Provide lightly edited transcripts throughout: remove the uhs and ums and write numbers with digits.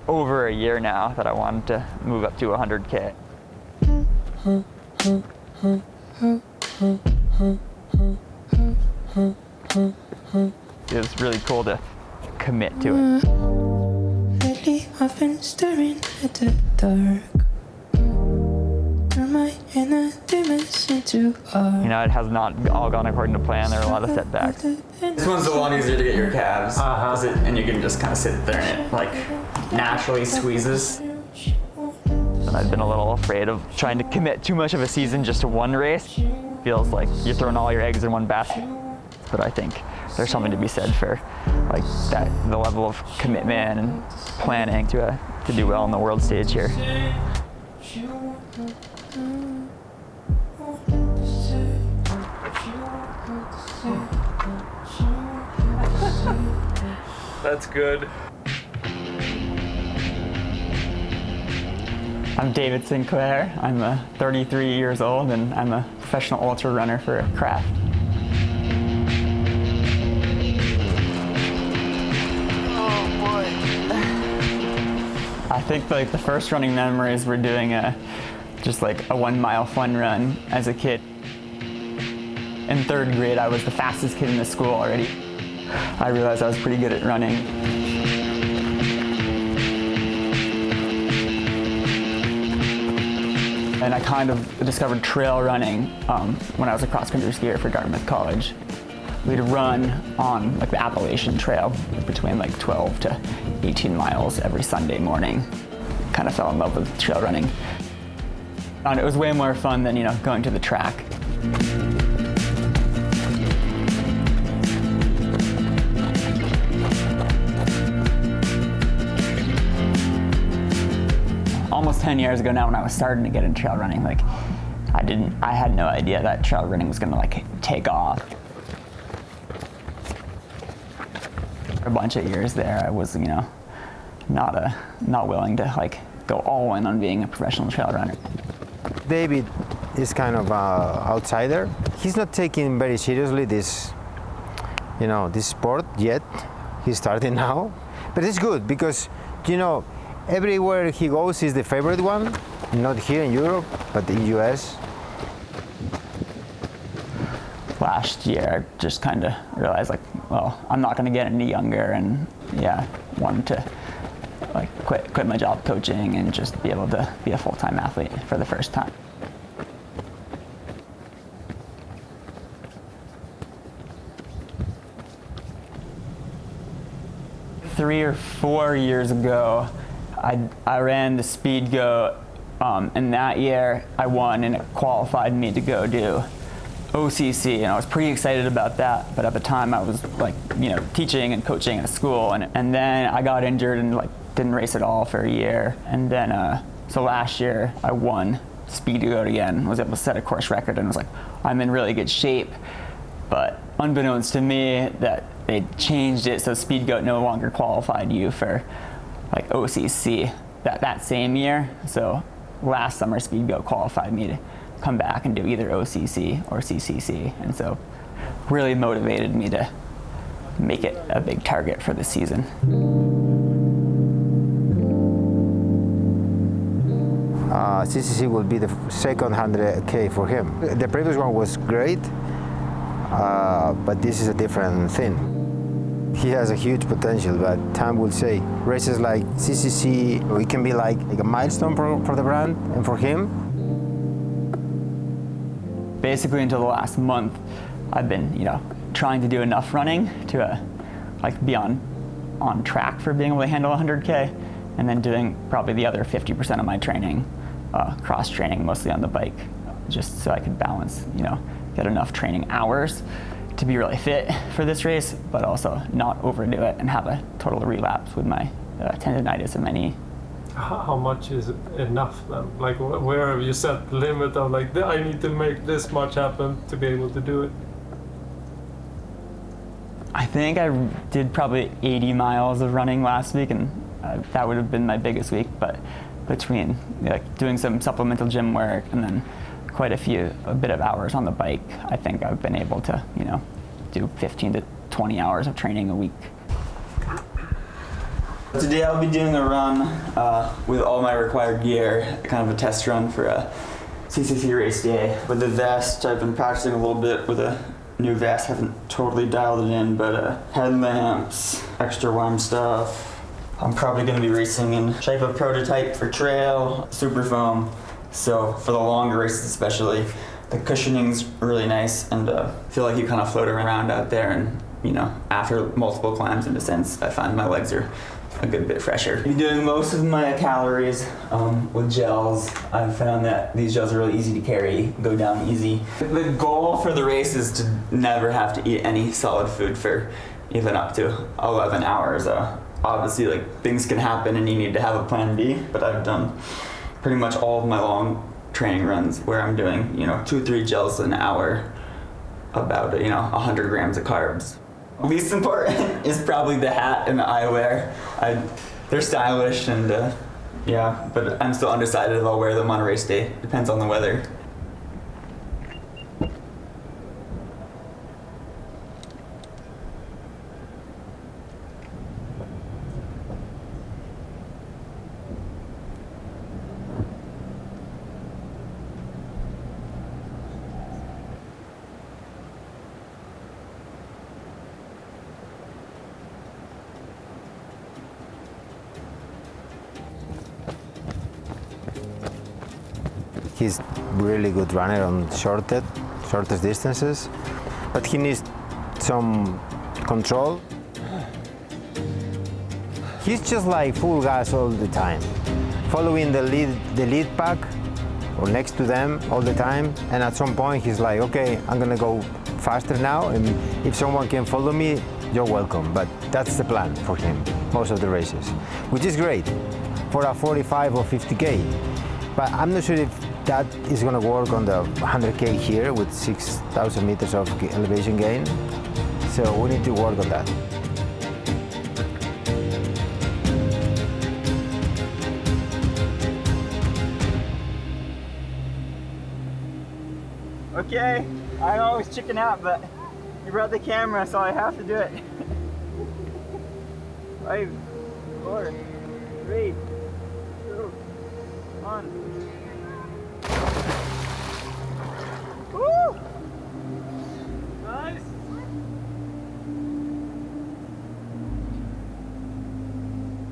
over a year now that I wanted to move up to 100K. It was really cool to commit to it. Lately I've been staring at the dark. Turn my inner demons into art. You know, it has not all gone according to plan. There are a lot of setbacks. This one's a lot easier to get your calves, and you can just kind of sit there and it like naturally squeezes. And I've been a little afraid of trying to commit too much of a season just to one race. Feels like you're throwing all your eggs in one basket. But I think there's something to be said for like that, the level of commitment and planning to do well on the world stage here. That's good. I'm David Sinclair. I'm 33 years old and I'm a professional ultra runner for Craft. I think like the first running memories were doing just like a 1 mile fun run as a kid. In 3rd grade, I was the fastest kid in the school already. I realized I was pretty good at running. And I kind of discovered trail running when I was a cross-country skier for Dartmouth College. We'd run on like the Appalachian Trail between like 12 to 18 miles every Sunday morning. Kind of fell in love with trail running. And it was way more fun than, you know, going to the track. Almost 10 years ago now when I was starting to get into trail running, like I had no idea that trail running was gonna like take off. A bunch of years there, I was, you know, not willing to like go all in on being a professional trail runner. David is kind of an outsider. He's not taking very seriously this, you know, this sport yet. He's starting now, but it's good because, you know, everywhere he goes is the favorite one. Not here in Europe, but in US. Last year, I just kind of realized like, well, I'm not going to get any younger, and yeah, wanted to like quit my job coaching and just be able to be a full-time athlete for the first time. Three or 4 years ago, I ran the Speed Goat, and that year I won, and it qualified me to go do OCC, and I was pretty excited about that. But at the time, I was like, you know, teaching and coaching at school, and then I got injured and like didn't race at all for a year. And then so last year I won Speed Goat again, was able to set a course record, and was like, I'm in really good shape. But unbeknownst to me, that they changed it so Speed Goat no longer qualified you for like OCC that same year. So last summer Speed Goat qualified me to come back and do either OCC or CCC, and so really motivated me to make it a big target for the season. CCC will be the second 100K for him. The previous one was great, but this is a different thing. He has a huge potential, but time will say. Races like CCC, it can be like a milestone for the brand and for him. Basically until the last month, I've been, you know, trying to do enough running to like be on track for being able to handle 100K, and then doing probably the other 50% of my training, cross training, mostly on the bike, just so I could balance, you know, get enough training hours to be really fit for this race, but also not overdo it and have a total relapse with my tendonitis in my knee. How much is enough then? Like where have you set the limit of like, I need to make this much happen to be able to do it? I think I did probably 80 miles of running last week, and that would have been my biggest week, but between like doing some supplemental gym work and then a bit of hours on the bike, I think I've been able to, you know, do 15 to 20 hours of training a week. Today I'll be doing a run with all my required gear, kind of a test run for a CCC race day. With the vest, I've been practicing a little bit with a new vest, haven't totally dialed it in, but headlamps, extra warm stuff. I'm probably going to be racing in shape of prototype for trail, super foam. So for the longer races especially, the cushioning's really nice and feel like you kind of float around out there, and you know, after multiple climbs and descents, I find my legs are a good bit fresher. I'm doing most of my calories with gels. I've found that these gels are really easy to carry, go down easy. The goal for the race is to never have to eat any solid food for even up to 11 hours. Obviously, like, things can happen and you need to have a plan B, but I've done pretty much all of my long training runs where I'm doing, 2-3 gels an hour, about 100 grams of carbs. Least important is probably the hat and the eyewear. They're stylish and but I'm still undecided if I'll wear them on race day. Depends on the weather. He's really good runner on shortest distances, but he needs some control. He's just like full gas all the time, following the lead pack or next to them all the time. And at some point he's like, okay, I'm gonna go faster now, and if someone can follow me, you're welcome. But that's the plan for him most of the races, which is great for a 45 or 50K. But I'm not sure if that is going to work on the 100K here with 6,000 meters of elevation gain. So we need to work on that. Okay, I always chicken out, but you brought the camera, so I have to do it. 5, 4, 3, 2, 1. Woo! Nice!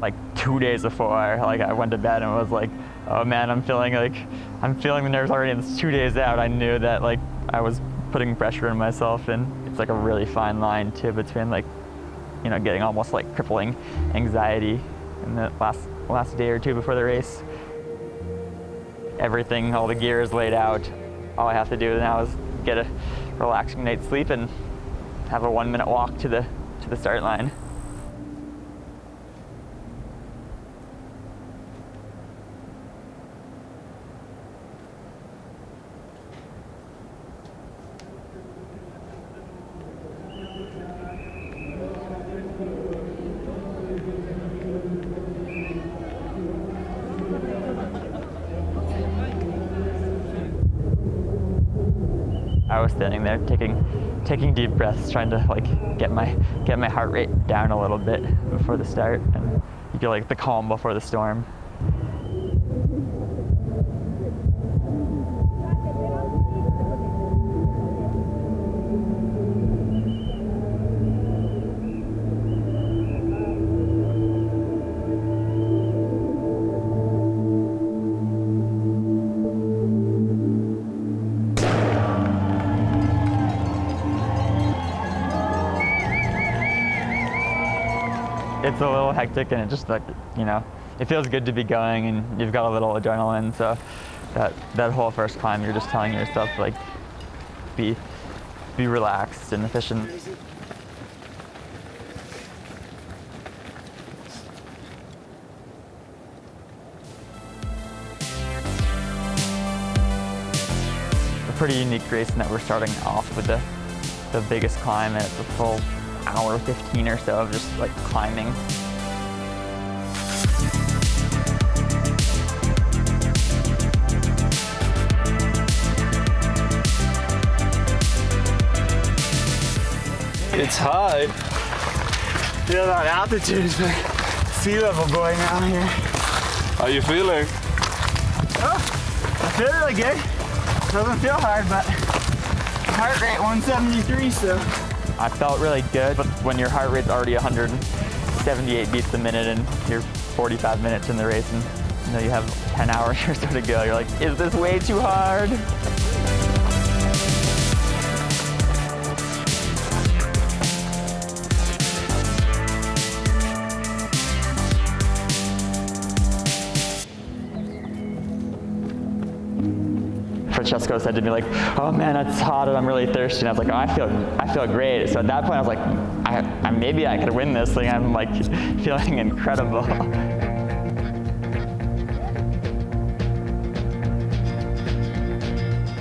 Like 2 days before, I went to bed and was like, oh man, I'm feeling the nerves already, and it's 2 days out. I knew that I was putting pressure on myself, and it's like a really fine line too between getting almost like crippling anxiety in the last day or two before the race. Everything, all the gear is laid out. All I have to do now is get a relaxing night's sleep and have a 1-minute walk to the start line. I was standing there taking deep breaths, trying to get my heart rate down a little bit before the start, and you feel like the calm before the storm. It's a little hectic, and it just it feels good to be going, and you've got a little adrenaline. So that whole first climb, you're just telling yourself be relaxed and efficient. A pretty unique race in that we're starting off with the biggest climb, and it's a full hour 15 or so of just climbing. It's high. Feel that altitude is sea level boy now here. How you feeling? Oh, I feel really good. Doesn't feel hard, but heart rate 173, so. I felt really good, but when your heart rate's already 178 beats a minute and you're 45 minutes in the race and you know you have 10 hours or so to go, you're like, is this way too hard? Francesco said to me like, oh man, it's hot and I'm really thirsty. And I was like, oh, I feel great. So at that point I was like, maybe I could win this thing. I'm like feeling incredible.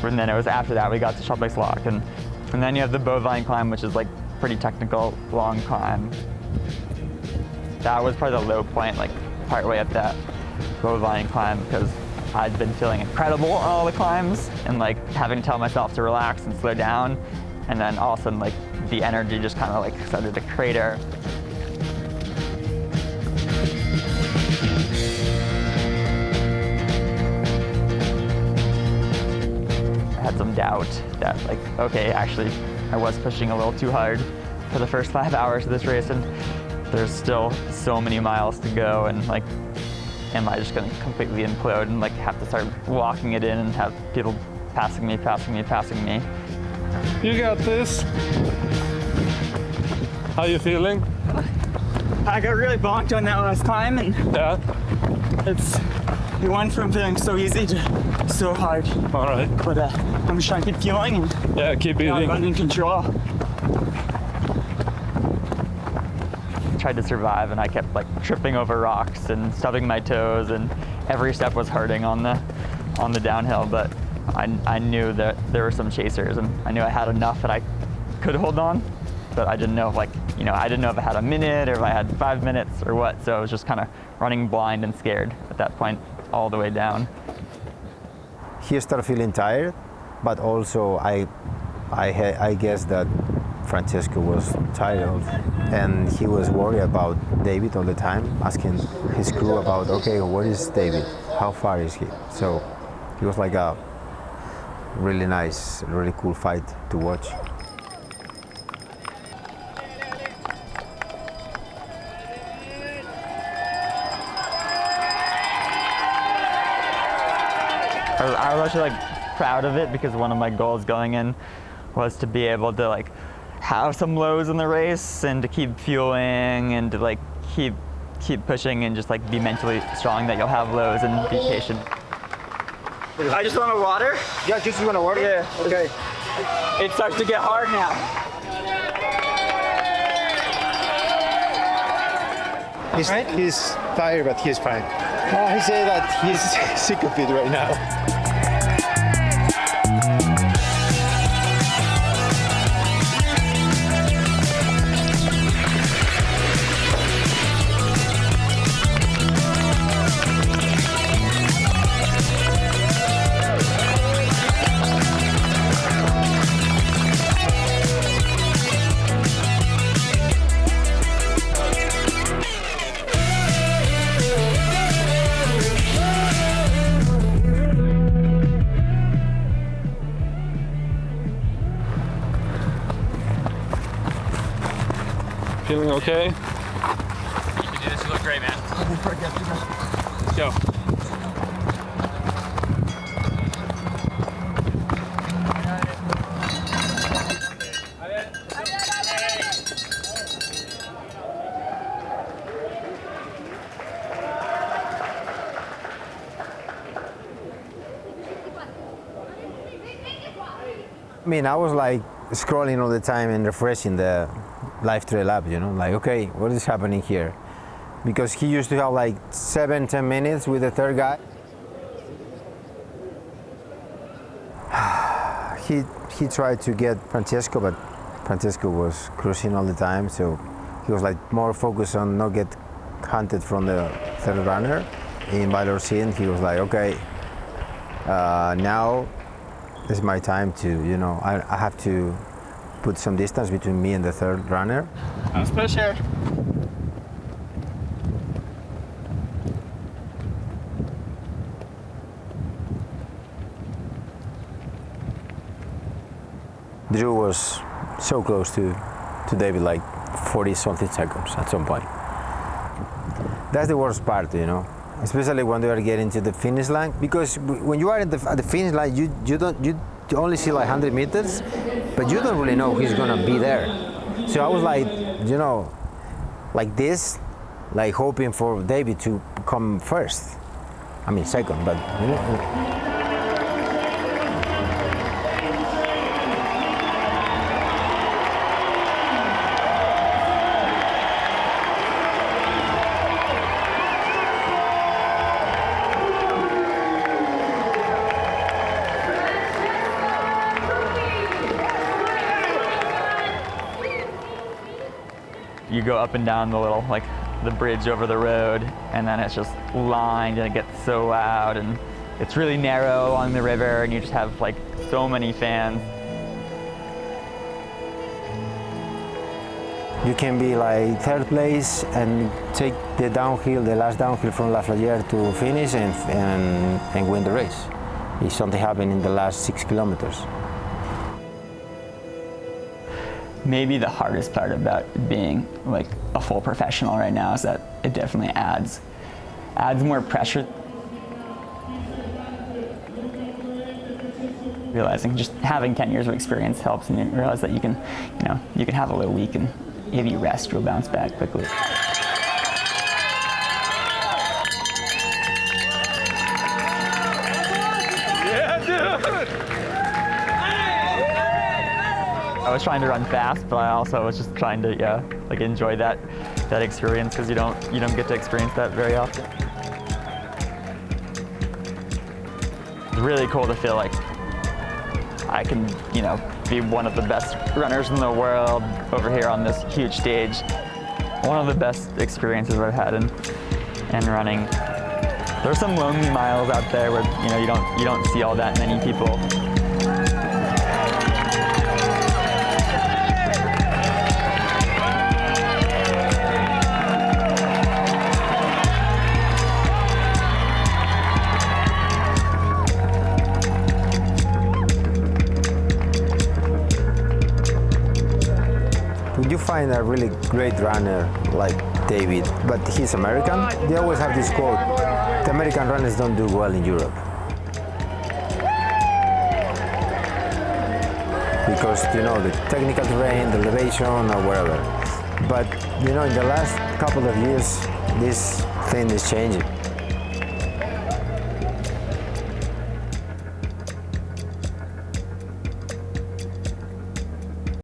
And then it was after that we got to Shellblake's Lock, and then you have the bovine climb, which is like pretty technical, long climb. That was probably the low point, like partway up that bovine climb, because I'd been feeling incredible on all the climbs and like having to tell myself to relax and slow down, and then all of a sudden like the energy just kind of like started to crater. I had some doubt that like, okay, actually I was pushing a little too hard for the first 5 hours of this race, and there's still so many miles to go, and like, am I just gonna completely implode and like have to start walking it in and have people passing me? You got this. How you feeling? I got really bonked on that last climb, and Yeah. it went from feeling so easy to so hard. All right. But I'm just trying to keep fueling and Yeah, keep eating. I'm in control. Tried to survive, and I kept like tripping over rocks and stubbing my toes, and every step was hurting on the downhill. But I knew that there were some chasers, and I knew I had enough that I could hold on. But I didn't know if I didn't know if I had a minute or if I had 5 minutes or what. So I was just kind of running blind and scared at that point, all the way down. He started feeling tired, but also I guess that Francesco was tired also. And he was worried about David all the time, asking his crew about, okay, what is David? How far is he? So it was like a really nice, really cool fight to watch. I was actually like proud of it, because one of my goals going in was to be able to like have some lows in the race and to keep fueling and to like keep pushing and just like be mentally strong that you'll have lows and be patient. I just want a water. Yeah, just want to water? Yeah. Okay. It starts to get hard now. He's tired, but he's fine. He said that he's sick of it right now. Feeling okay? You can do this. You look great, man. Let's go. I mean, I was like scrolling all the time and refreshing the live trail app, you know, like, okay, what is happening here? Because he used to have like 7-10 minutes with the third guy. He tried to get Francesco, but Francesco was cruising all the time, so he was like more focused on not get hunted from the third runner. In Valencia, he was like, okay, now is my time to, you know, I have to put some distance between me and the third runner. Let's push here. Drew was so close to David, like 40 something seconds at some point. That's the worst part, you know, especially when you are getting to the finish line, because when you are at the finish line, you only see like 100 meters, but you don't really know who's gonna be there. So I was like, you know, like this, like hoping for David to come first. I mean second, but you know. You go up and down the bridge over the road, and then it's just lined and it gets so loud, and it's really narrow on the river, and you just have like so many fans. You can be like third place and take the last downhill from La Flagère to finish and win the race. If something happened in the last 6 kilometers. Maybe the hardest part about being like a full professional right now is that it definitely adds more pressure. Realizing just having 10 years of experience helps, and you realize that you can have a little week, and if you rest, you'll bounce back quickly. I was trying to run fast, but I also was just trying to enjoy that experience, because you don't get to experience that very often. It's really cool to feel like I can be one of the best runners in the world over here on this huge stage. One of the best experiences I've had in running. There's some lonely miles out there where you don't see all that many people. You find a really great runner like David, but he's American. They always have this quote: the American runners don't do well in Europe. Because, the technical terrain, the elevation, or whatever. But, in the last couple of years, this thing is changing.